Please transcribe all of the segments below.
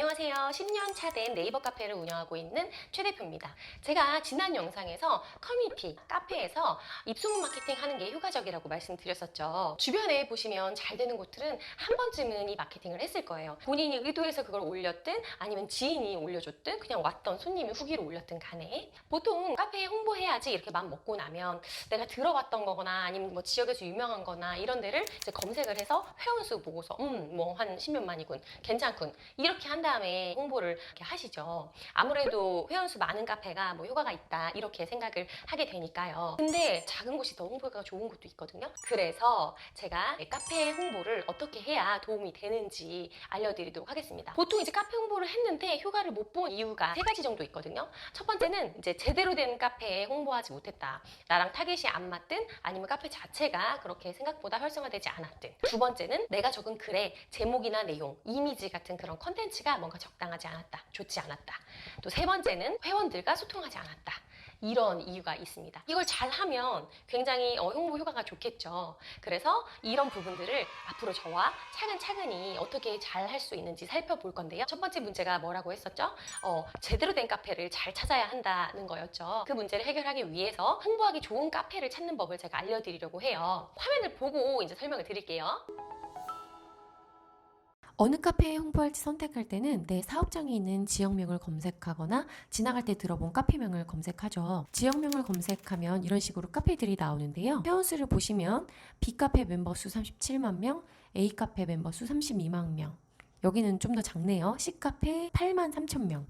안녕하세요. 10년 차 된 네이버 카페를 운영하고 있는 최 대표입니다. 제가 지난 영상에서 커뮤니티, 카페에서 입소문 마케팅 하는 게 효과적이라고 말씀드렸었죠. 주변에 보시면 잘 되는 곳들은 한 번쯤은 이 마케팅을 했을 거예요. 본인이 의도해서 그걸 올렸든 아니면 지인이 올려줬든 그냥 왔던 손님이 후기를 올렸든 간에 보통 카페에 홍보해야지 이렇게 마음 먹고 나면 내가 들어봤던 거거나 아니면 뭐 지역에서 유명한 거나 이런 데를 이제 검색을 해서 회원수 보고서 뭐 한 10몇만이군 괜찮군 이렇게 한 다음에 홍보를 이렇게 하시죠. 아무래도 회원수 많은 카페가 뭐 효과가 있다 이렇게 생각을 하게 되니까요. 근데 작은 곳이 더 홍보가 좋은 곳도 있거든요. 그래서 제가 카페 홍보를 어떻게 해야 도움이 되는지 알려드리도록 하겠습니다. 보통 이제 카페 홍보를 했는데 효과를 못 본 이유가 세 가지 정도 있거든요. 첫 번째는 이제 제대로 된 카페에 홍보하지 못했다. 나랑 타겟이 안 맞든 아니면 카페 자체가 그렇게 생각보다 활성화되지 않았든. 두 번째는 내가 적은 글의 제목이나 내용, 이미지 같은 그런 컨텐츠가 뭔가 적당하지 않았다. 좋지 않았다. 또 세 번째는 회원들과 소통하지 않았다. 이런 이유가 있습니다. 이걸 잘하면 굉장히 홍보 효과가 좋겠죠. 그래서 이런 부분들을 앞으로 저와 차근차근히 어떻게 잘 할 수 있는지 살펴볼 건데요. 첫 번째 문제가 뭐라고 했었죠? 제대로 된 카페를 잘 찾아야 한다는 거였죠. 그 문제를 해결하기 위해서 홍보하기 좋은 카페를 찾는 법을 제가 알려드리려고 해요. 화면을 보고 이제 설명을 드릴게요. 어느 카페에 홍보할지 선택할 때는 내 사업장에 있는 지역명을 검색하거나 지나갈 때 들어본 카페명을 검색하죠. 지역명을 검색하면 이런 식으로 카페들이 나오는데요. 회원수를 보시면 B카페 멤버 수 37만 명, A카페 멤버 수 32만 명. 여기는 좀 더 작네요. C카페 8만 3천 명.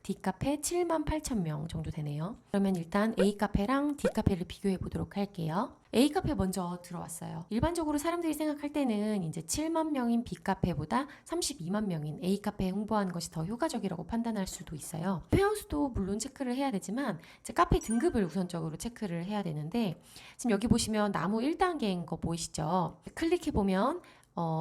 D카페 7만 8천 명 정도 되네요. 그러면 일단 A카페랑 D카페를 비교해 보도록 할게요. A카페 먼저 들어왔어요. 일반적으로 사람들이 생각할 때는 이제 7만 명인 B카페보다 32만 명인 A카페에 홍보하는 것이 더 효과적이라고 판단할 수도 있어요. 회원수도 물론 체크를 해야 되지만 이제 카페 등급을 우선적으로 체크를 해야 되는데 지금 여기 보시면 나무 1단계인 거 보이시죠? 클릭해보면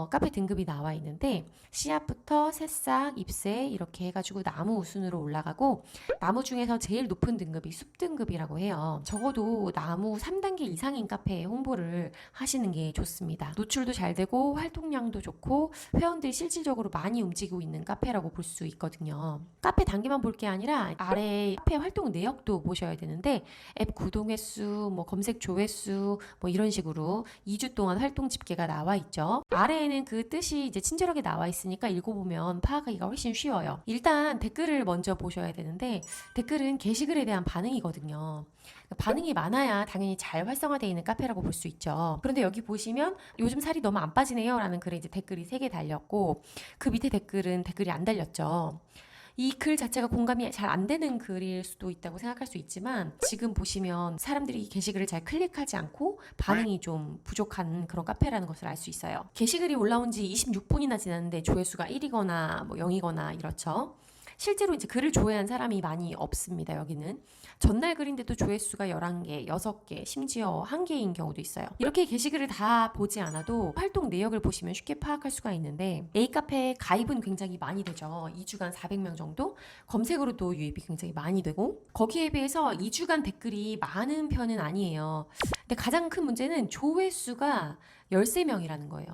카페 등급이 나와 있는데 씨앗부터 새싹, 잎새 이렇게 해가지고 나무 우순으로 올라가고 나무 중에서 제일 높은 등급이 숲 등급이라고 해요. 적어도 나무 3단계 이상인 카페에 홍보를 하시는 게 좋습니다. 노출도 잘 되고 활동량도 좋고 회원들이 실질적으로 많이 움직이고 있는 카페라고 볼 수 있거든요. 카페 단계만 볼 게 아니라 아래 카페 활동 내역도 보셔야 되는데 앱 구독 횟수, 뭐 검색 조회수 뭐 이런 식으로 2주 동안 활동 집계가 나와 있죠. 아래에는 그 뜻이 이제 친절하게 나와 있으니까 읽어보면 파악하기가 훨씬 쉬워요. 일단 댓글을 먼저 보셔야 되는데 댓글은 게시글에 대한 반응이거든요. 반응이 많아야 당연히 잘 활성화되어 있는 카페라고 볼 수 있죠. 그런데 여기 보시면 요즘 살이 너무 안 빠지네요 라는 글에 이제 댓글이 3개 달렸고 그 밑에 댓글은 댓글이 안 달렸죠. 이 글 자체가 공감이 잘 안 되는 글일 수도 있다고 생각할 수 있지만 지금 보시면 사람들이 게시글을 잘 클릭하지 않고 반응이 좀 부족한 그런 카페라는 것을 알 수 있어요. 게시글이 올라온 지 26분이나 지났는데 조회수가 1이거나 뭐 0이거나 이렇죠. 실제로 이제 글을 조회한 사람이 많이 없습니다. 여기는 전날 글인데도 조회수가 11개, 6개, 심지어 1개인 경우도 있어요. 이렇게 게시글을 다 보지 않아도 활동 내역을 보시면 쉽게 파악할 수가 있는데 A카페 가입은 굉장히 많이 되죠. 2주간 400명 정도? 검색으로도 유입이 굉장히 많이 되고 거기에 비해서 2주간 댓글이 많은 편은 아니에요. 근데 가장 큰 문제는 조회수가 13명이라는 거예요.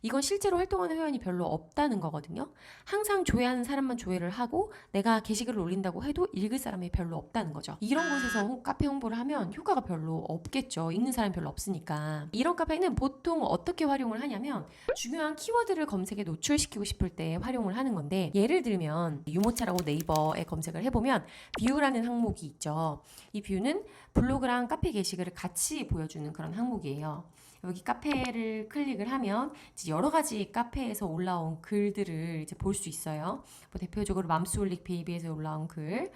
이건 실제로 활동하는 회원이 별로 없다는 거거든요. 항상 조회하는 사람만 조회를 하고 내가 게시글을 올린다고 해도 읽을 사람이 별로 없다는 거죠. 이런 곳에서 카페 홍보를 하면 효과가 별로 없겠죠. 읽는 사람이 별로 없으니까. 이런 카페는 보통 어떻게 활용을 하냐면 중요한 키워드를 검색에 노출시키고 싶을 때 활용을 하는 건데 예를 들면 유모차라고 네이버에 검색을 해보면 뷰라는 항목이 있죠. 이 뷰는 블로그랑 카페 게시글을 같이 보여주는 그런 항목이에요. 여기 카페를 클릭을 하면 이제 여러 가지 카페에서 올라온 글들을 이제 볼 수 있어요. 뭐 대표적으로 맘스올릭 베이비에서 올라온 글,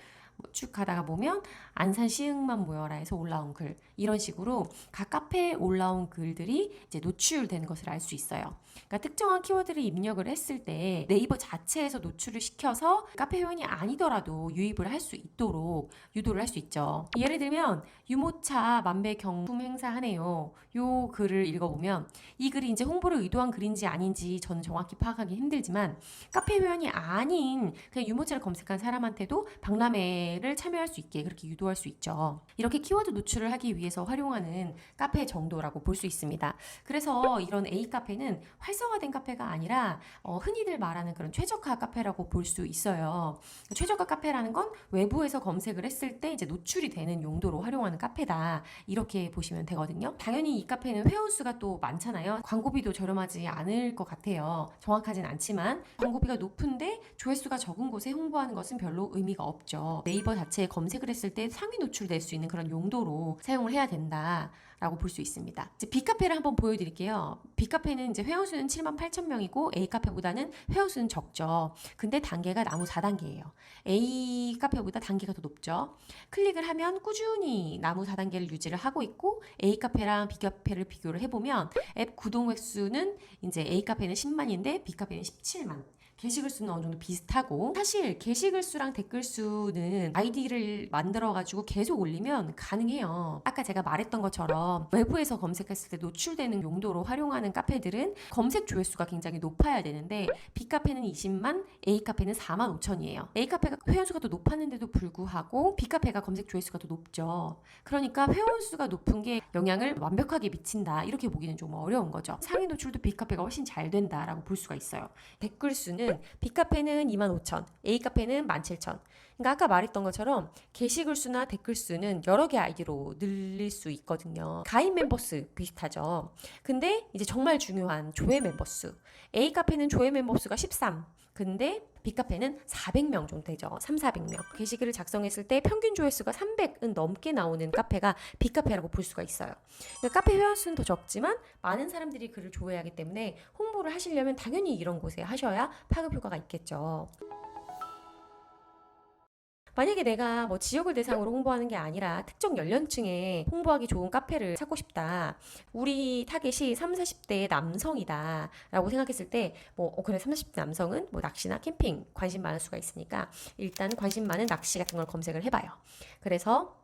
쭉 가다가 보면 안산 시흥만 모여라에서 올라온 글 이런 식으로 각 카페에 올라온 글들이 이제 노출되는 것을 알 수 있어요. 그러니까 특정한 키워드를 입력을 했을 때 네이버 자체에서 노출을 시켜서 카페 회원이 아니더라도 유입을 할 수 있도록 유도를 할 수 있죠. 예를 들면 유모차 만배 경품 행사하네요. 요 글을 읽어보면 이 글이 이제 홍보를 의도한 글인지 아닌지 저는 정확히 파악하기 힘들지만 카페 회원이 아닌 그냥 유모차를 검색한 사람한테도 박람회 구매를 참여할 수 있게 그렇게 유도할 수 있죠. 이렇게 키워드 노출을 하기 위해서 활용하는 카페 정도라고 볼 수 있습니다. 그래서 이런 A 카페는 활성화된 카페가 아니라 흔히들 말하는 그런 최적화 카페라고 볼 수 있어요. 최저가 카페라는 건 외부에서 검색을 했을 때 이제 노출이 되는 용도로 활용하는 카페다. 이렇게 보시면 되거든요. 당연히 이 카페는 회원수가 또 많잖아요. 광고비도 저렴하지 않을 것 같아요. 정확하진 않지만 광고비가 높은데 조회수가 적은 곳에 홍보하는 것은 별로 의미가 없죠. 네이버 자체에 검색을 했을 때 상위 노출될 수 있는 그런 용도로 사용을 해야 된다. 라고 볼 수 있습니다. 이제 B카페를 한번 보여드릴게요. B카페는 이제 회원수는 78,000명이고 A카페보다는 회원수는 적죠. 근데 단계가 나무 4단계예요. A카페보다 단계가 더 높죠. 클릭을 하면 꾸준히 나무 4단계를 유지를 하고 있고 A카페랑 B카페를 비교를 해보면 앱 구독 횟수는 이제 A카페는 10만인데 B카페는 17만. 게시글 수는 어느 정도 비슷하고 사실 게시글 수랑 댓글 수는 아이디를 만들어 가지고 계속 올리면 가능해요. 아까 제가 말했던 것처럼 외부에서 검색했을 때 노출되는 용도로 활용하는 카페들은 검색 조회수가 굉장히 높아야 되는데 B카페는 20만, A카페는 4만 5천이에요. A카페가 회원수가 더 높았는데도 불구하고 B카페가 검색 조회수가 더 높죠. 그러니까 회원수가 높은 게 영향을 완벽하게 미친다 이렇게 보기는 좀 어려운 거죠. 상위 노출도 B카페가 훨씬 잘 된다라고 볼 수가 있어요. 댓글 수는 B카페는 25,000, A카페는 17,000. 그러니까 아까 말했던 것처럼 게시글 수나 댓글 수는 여러 개 아이디로 늘릴 수 있거든요. 가입 멤버 수 비슷하죠. 근데 이제 정말 중요한 조회 멤버 수. A카페는 조회 멤버 수가 13. 근데 B카페는 400명 정도 되죠. 400명. 게시글을 작성했을 때 평균 조회수가 300은 넘게 나오는 카페가 B카페라고 볼 수가 있어요. 그러니까 카페 회원수는 더 적지만 많은 사람들이 글을 조회하기 때문에 홍보를 하시려면 당연히 이런 곳에 하셔야 파급 효과가 있겠죠. 만약에 내가 뭐 지역을 대상으로 홍보하는 게 아니라 특정 연령층에 홍보하기 좋은 카페를 찾고 싶다. 우리 타겟이 30, 40대 남성이다. 라고 생각했을 때, 그래, 30, 40대 남성은 뭐 낚시나 캠핑 관심 많을 수가 있으니까 일단 관심 많은 낚시 같은 걸 검색을 해봐요. 그래서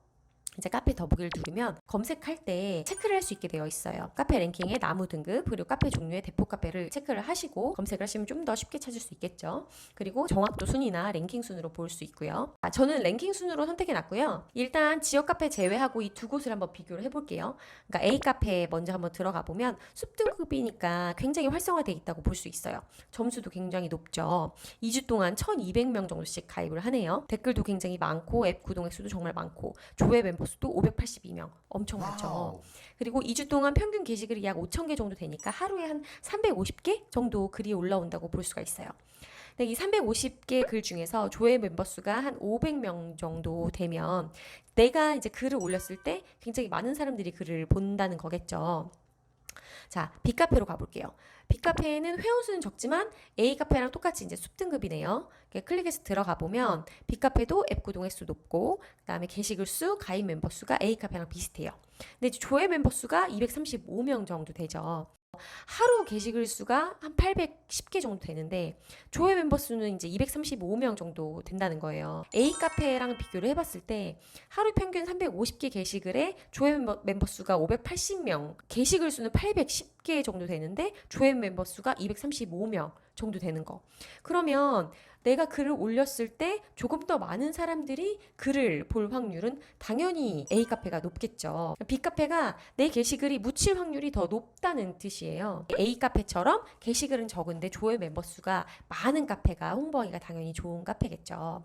이제 카페 더보기를 누르면 검색할 때 체크를 할 수 있게 되어 있어요. 카페 랭킹의 나무 등급 그리고 카페 종류의 대표 카페를 체크를 하시고 검색을 하시면 좀 더 쉽게 찾을 수 있겠죠. 그리고 정확도 순위나 랭킹 순으로 볼 수 있고요. 저는 랭킹 순으로 선택해 놨고요. 일단 지역 카페 제외하고 이 두 곳을 한번 비교를 해볼게요. 그러니까 A 카페 먼저 한번 들어가 보면 숲등급이니까 굉장히 활성화되어 있다고 볼 수 있어요. 점수도 굉장히 높죠. 2주 동안 1,200명 정도씩 가입을 하네요. 댓글도 굉장히 많고 앱 구독 횟수도 정말 많고 조회 멤버 수도 582명 엄청 많죠. 그리고 2주 동안 평균 게시글이 약 5,000개 정도 되니까 하루에 한 350개 정도 글이 올라온다고 볼 수가 있어요. 근데 이 350개 글 중에서 조회 멤버 수가 한 500명 정도 되면 내가 이제 글을 올렸을 때 굉장히 많은 사람들이 글을 본다는 거겠죠. 자, B카페로 가볼게요. B카페는 회원수는 적지만 A카페랑 똑같이 이제 숲등급이네요. 클릭해서 들어가 보면 B카페도 앱 구독 횟수 높고 그다음에 게시글 수, 가입 멤버 수가 A카페랑 비슷해요. 근데 이제 조회 멤버 수가 235명 정도 되죠. 하루 게시글 수가 한 810개 정도 되는데 조회 멤버 수는 이제 235명 정도 된다는 거예요. A 카페랑 비교를 해봤을 때 하루 평균 350개 게시글에 조회 멤버 수가 580명, 게시글 수는 810개 정도 되는데 조회 멤버 수가 235명 정도 되는 거. 그러면 내가 글을 올렸을 때 조금 더 많은 사람들이 글을 볼 확률은 당연히 A카페가 높겠죠. B카페가 내 게시글이 묻힐 확률이 더 높다는 뜻이에요. A카페처럼 게시글은 적은데 조회 멤버 수가 많은 카페가 홍보하기가 당연히 좋은 카페겠죠.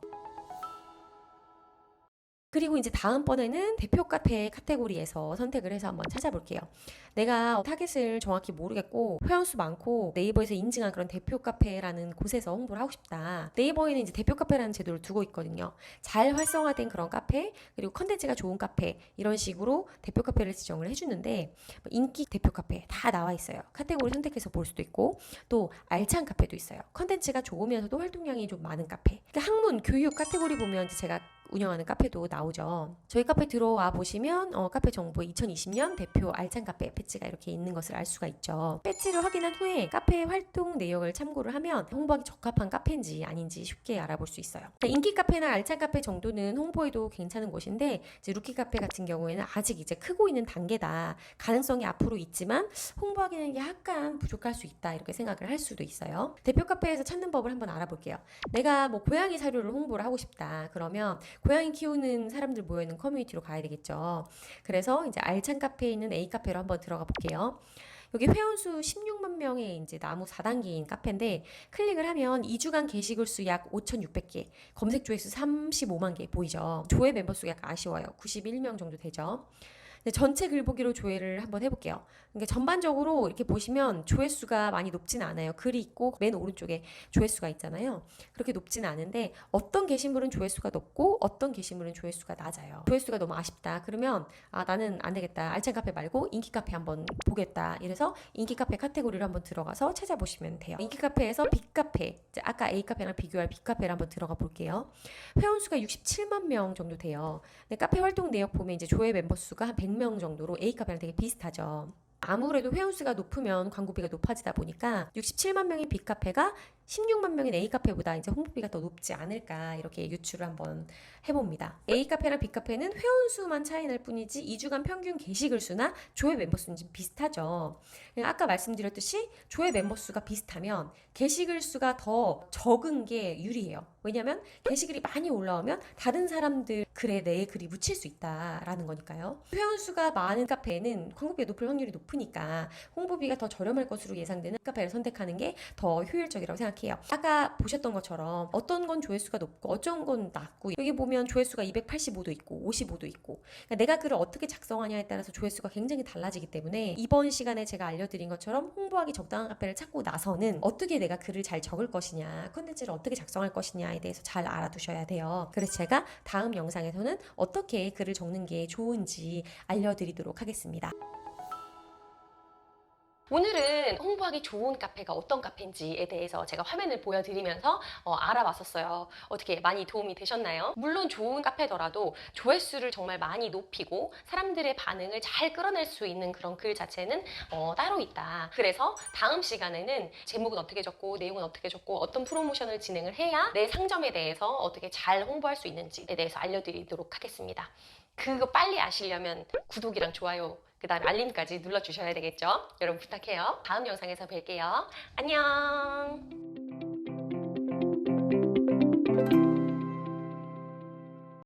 그리고 이제 다음번에는 대표 카페 카테고리에서 선택을 해서 한번 찾아볼게요. 내가 타겟을 정확히 모르겠고 회원수 많고 네이버에서 인증한 그런 대표 카페라는 곳에서 홍보를 하고 싶다. 네이버에는 이제 대표 카페라는 제도를 두고 있거든요. 잘 활성화된 그런 카페 그리고 컨텐츠가 좋은 카페 이런 식으로 대표 카페를 지정을 해주는데 인기 대표 카페 다 나와 있어요. 카테고리 선택해서 볼 수도 있고 또 알찬 카페도 있어요. 컨텐츠가 좋으면서도 활동량이 좀 많은 카페. 그러니까 학문 교육 카테고리 보면 이제 제가 운영하는 카페도 나오죠. 저희 카페 들어와 보시면 카페 정보 2020년 대표 알찬 카페 배지가 이렇게 있는 것을 알 수가 있죠. 배지를 확인한 후에 카페 활동 내역을 참고를 하면 홍보하기 적합한 카페인지 아닌지 쉽게 알아볼 수 있어요. 인기 카페나 알찬 카페 정도는 홍보에도 괜찮은 곳인데 이제 루키 카페 같은 경우에는 아직 이제 크고 있는 단계다. 가능성이 앞으로 있지만 홍보하기는 약간 부족할 수 있다. 이렇게 생각을 할 수도 있어요. 대표 카페에서 찾는 법을 한번 알아볼게요. 내가 뭐 고양이 사료를 홍보를 하고 싶다. 그러면 고양이 키우는 사람들 모여있는 커뮤니티로 가야 되겠죠. 그래서 이제 알찬 카페에 있는 A 카페로 한번 들어가 볼게요. 여기 회원수 16만 명의 이제 나무 4단계인 카페인데 클릭을 하면 2주간 게시글 수 약 5,600개, 검색 조회수 35만 개 보이죠? 조회 멤버 수가 약간 아쉬워요. 91명 정도 되죠. 네, 전체 글보기로 조회를 한번 해볼게요. 그러니까 전반적으로 이렇게 보시면 조회수가 많이 높진 않아요. 글이 있고 맨 오른쪽에 조회수가 있잖아요. 그렇게 높진 않은데 어떤 게시물은 조회수가 높고 어떤 게시물은 조회수가 낮아요. 조회수가 너무 아쉽다. 그러면 나는 안 되겠다. 알찬 카페 말고 인기 카페 한번 보겠다. 이래서 인기 카페 카테고리를 한번 들어가서 찾아보시면 돼요. 인기 카페에서 빅 카페, 아까 A 카페랑 비교할 빅 카페를 한번 들어가 볼게요. 회원수가 67만 명 정도 돼요. 근데 카페 활동 내역 보면 이제 조회 멤버 수가 한 100명 정도로 A 카페랑 되게 비슷하죠. 아무래도 회원수가 높으면 광고비가 높아지다 보니까 67만 명의 B카페가 16만 명인 A카페보다 이제 홍보비가 더 높지 않을까 이렇게 유추를 한번 해봅니다. A카페랑 B카페는 회원수만 차이 날 뿐이지 2주간 평균 게시글 수나 조회 멤버 수는 좀 비슷하죠. 아까 말씀드렸듯이 조회 멤버 수가 비슷하면 게시글 수가 더 적은 게 유리해요. 왜냐면 게시글이 많이 올라오면 다른 사람들 글에 내 글이 묻힐 수 있다라는 거니까요. 회원수가 많은 카페에는 광고비가 높을 확률이 높으니까 홍보비가 더 저렴할 것으로 예상되는 카페를 선택하는 게 더 효율적이라고 생각해요. 아까 보셨던 것처럼 어떤 건 조회수가 높고 어떤 건 낮고 여기 보면 조회수가 285도 있고 55도 있고 그러니까 내가 글을 어떻게 작성하냐에 따라서 조회수가 굉장히 달라지기 때문에 이번 시간에 제가 알려드린 것처럼 홍보하기 적당한 카페를 찾고 나서는 어떻게 내가 글을 잘 적을 것이냐 컨텐츠를 어떻게 작성할 것이냐에 대해서 잘 알아두셔야 돼요. 그래서 제가 다음 영상에서는 어떻게 글을 적는 게 좋은지 알려드리도록 하겠습니다. 오늘은 홍보하기 좋은 카페가 어떤 카페인지에 대해서 제가 화면을 보여드리면서 알아봤었어요. 어떻게 많이 도움이 되셨나요? 물론 좋은 카페더라도 조회수를 정말 많이 높이고 사람들의 반응을 잘 끌어낼 수 있는 그런 글 자체는 따로 있다. 그래서 다음 시간에는 제목은 어떻게 적고 내용은 어떻게 적고 어떤 프로모션을 진행을 해야 내 상점에 대해서 어떻게 잘 홍보할 수 있는지에 대해서 알려드리도록 하겠습니다. 그거 빨리 아시려면 구독이랑 좋아요 그 다음에 알림까지 눌러주셔야 되겠죠? 여러분 부탁해요. 다음 영상에서 뵐게요. 안녕.